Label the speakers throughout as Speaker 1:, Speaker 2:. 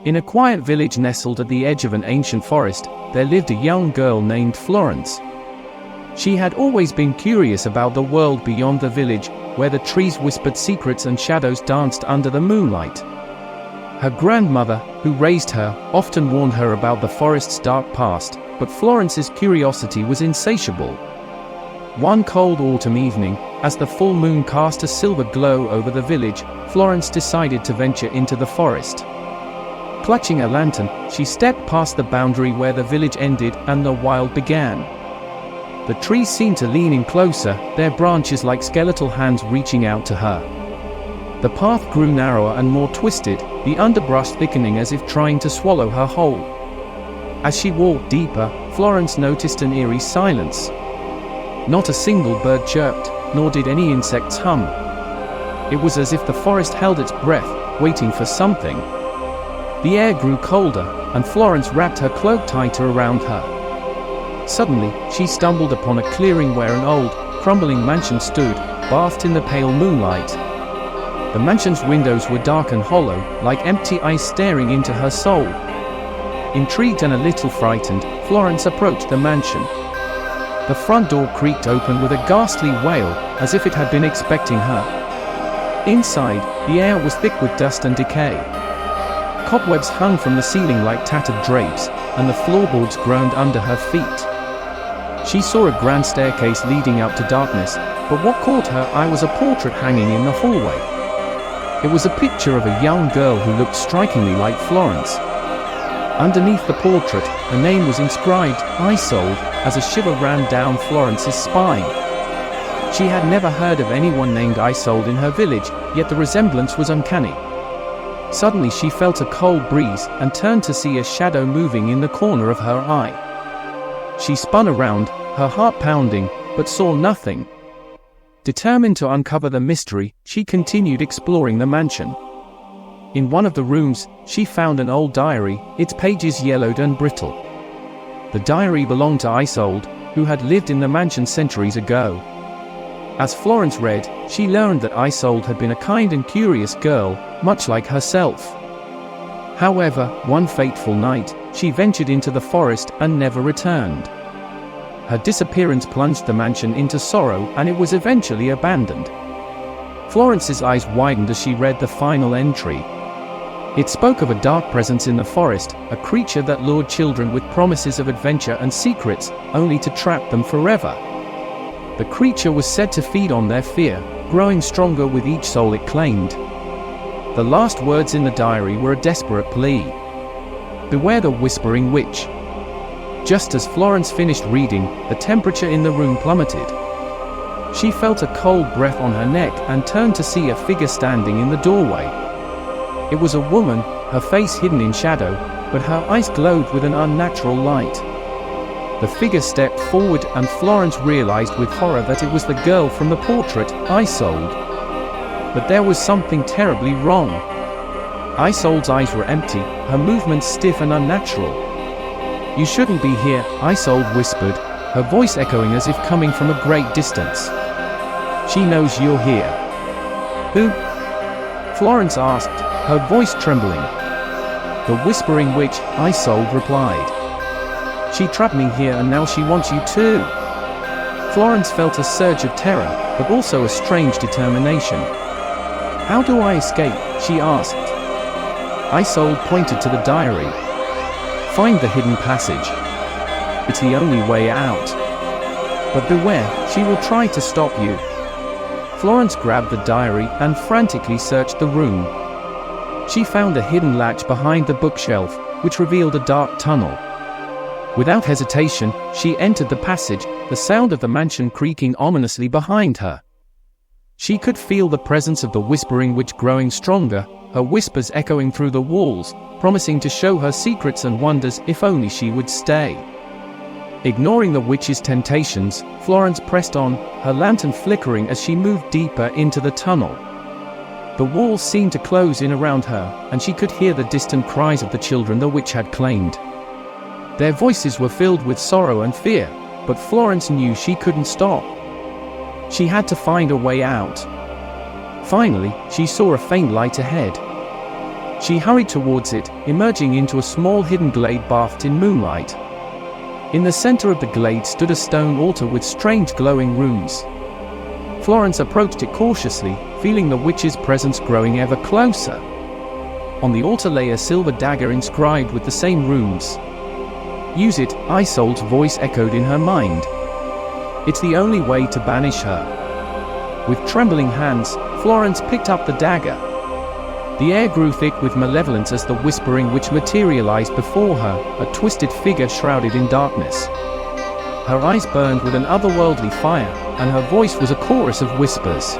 Speaker 1: In a quiet village nestled at the edge of an ancient forest, there lived a young girl named Florence. She had always been curious about the world beyond the village, where the trees whispered secrets and shadows danced under the moonlight. Her grandmother, who raised her, often warned her about the forest's dark past, but Florence's curiosity was insatiable. One cold autumn evening, as the full moon cast a silver glow over the village, Florence decided to venture into the forest. Clutching a lantern, she stepped past the boundary where the village ended and the wild began. The trees seemed to lean in closer, their branches like skeletal hands reaching out to her. The path grew narrower and more twisted, the underbrush thickening as if trying to swallow her whole. As she walked deeper, Florence noticed an eerie silence. Not a single bird chirped, nor did any insects hum. It was as if the forest held its breath, waiting for something. The air grew colder, and Florence wrapped her cloak tighter around her. Suddenly, she stumbled upon a clearing where an old, crumbling mansion stood, bathed in the pale moonlight. The mansion's windows were dark and hollow, like empty eyes staring into her soul. Intrigued and a little frightened, Florence approached the mansion. The front door creaked open with a ghastly wail, as if it had been expecting her. Inside, the air was thick with dust and decay. Cobwebs hung from the ceiling like tattered drapes, and the floorboards groaned under her feet. She saw a grand staircase leading up to darkness, but what caught her eye was a portrait hanging in the hallway. It was a picture of a young girl who looked strikingly like Florence. Underneath the portrait, a name was inscribed, Isolde, as a shiver ran down Florence's spine. She had never heard of anyone named Isolde in her village, yet the resemblance was uncanny. Suddenly she felt a cold breeze and turned to see a shadow moving in the corner of her eye. She spun around, her heart pounding, but saw nothing. Determined to uncover the mystery, she continued exploring the mansion. In one of the rooms, she found an old diary, its pages yellowed and brittle. The diary belonged to Isolde, who had lived in the mansion centuries ago. As Florence read, she learned that Isolde had been a kind and curious girl, much like herself. However, one fateful night, she ventured into the forest and never returned. Her disappearance plunged the mansion into sorrow, and it was eventually abandoned. Florence's eyes widened as she read the final entry. It spoke of a dark presence in the forest, a creature that lured children with promises of adventure and secrets, only to trap them forever. The creature was said to feed on their fear, growing stronger with each soul it claimed. The last words in the diary were a desperate plea. "Beware the whispering witch." Just as Florence finished reading, the temperature in the room plummeted. She felt a cold breath on her neck and turned to see a figure standing in the doorway. It was a woman, her face hidden in shadow, but her eyes glowed with an unnatural light. The figure stepped forward, and Florence realized with horror that it was the girl from the portrait, Isolde. But there was something terribly wrong. Isolde's eyes were empty, her movements stiff and unnatural. "You shouldn't be here," Isolde whispered, her voice echoing as if coming from a great distance. "She knows you're here." "Who?" Florence asked, her voice trembling. "The whispering witch," Isolde replied. "She trapped me here and now she wants you too." Florence felt a surge of terror, but also a strange determination. "How do I escape?" she asked. Isolde pointed to the diary. "Find the hidden passage. It's the only way out. But beware, she will try to stop you." Florence grabbed the diary and frantically searched the room. She found a hidden latch behind the bookshelf, which revealed a dark tunnel. Without hesitation, she entered the passage, the sound of the mansion creaking ominously behind her. She could feel the presence of the whispering witch growing stronger, her whispers echoing through the walls, promising to show her secrets and wonders if only she would stay. Ignoring the witch's temptations, Florence pressed on, her lantern flickering as she moved deeper into the tunnel. The walls seemed to close in around her, and she could hear the distant cries of the children the witch had claimed. Their voices were filled with sorrow and fear, but Florence knew she couldn't stop. She had to find a way out. Finally, she saw a faint light ahead. She hurried towards it, emerging into a small hidden glade bathed in moonlight. In the center of the glade stood a stone altar with strange glowing runes. Florence approached it cautiously, feeling the witch's presence growing ever closer. On the altar lay a silver dagger inscribed with the same runes. "Use it," Isolde's voice echoed in her mind. "It's the only way to banish her." With trembling hands, Florence picked up the dagger. The air grew thick with malevolence as the whispering witch materialized before her, a twisted figure shrouded in darkness. Her eyes burned with an otherworldly fire, and her voice was a chorus of whispers.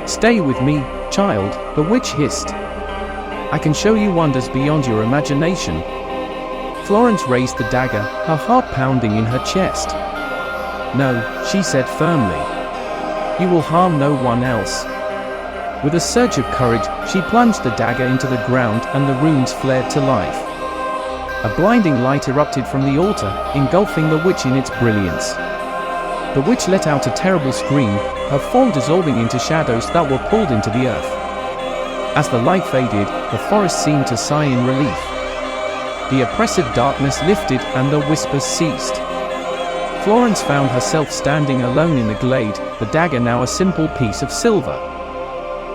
Speaker 1: "Stay with me, child," the witch hissed. "I can show you wonders beyond your imagination." Florence raised the dagger, her heart pounding in her chest. "No," she said firmly. "You will harm no one else." With a surge of courage, she plunged the dagger into the ground and the runes flared to life. A blinding light erupted from the altar, engulfing the witch in its brilliance. The witch let out a terrible scream, her form dissolving into shadows that were pulled into the earth. As the light faded, the forest seemed to sigh in relief. The oppressive darkness lifted and the whispers ceased. Florence found herself standing alone in the glade, the dagger now a simple piece of silver.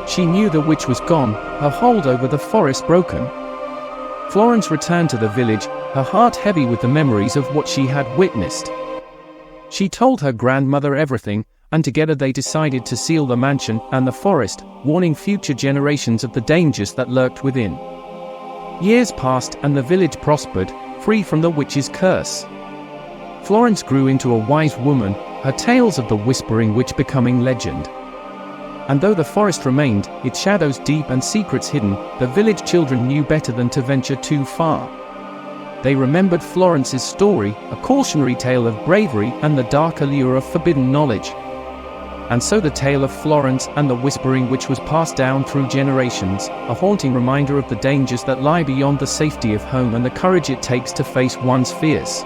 Speaker 1: She knew the witch was gone, her hold over the forest broken. Florence returned to the village, her heart heavy with the memories of what she had witnessed. She told her grandmother everything, and together they decided to seal the mansion and the forest, warning future generations of the dangers that lurked within. Years passed and the village prospered, free from the witch's curse. Florence grew into a wise woman, her tales of the whispering witch becoming legend. And though the forest remained, its shadows deep and secrets hidden, the village children knew better than to venture too far. They remembered Florence's story, a cautionary tale of bravery and the dark allure of forbidden knowledge. And so the tale of Florence and the whispering witch was passed down through generations, a haunting reminder of the dangers that lie beyond the safety of home and the courage it takes to face one's fears.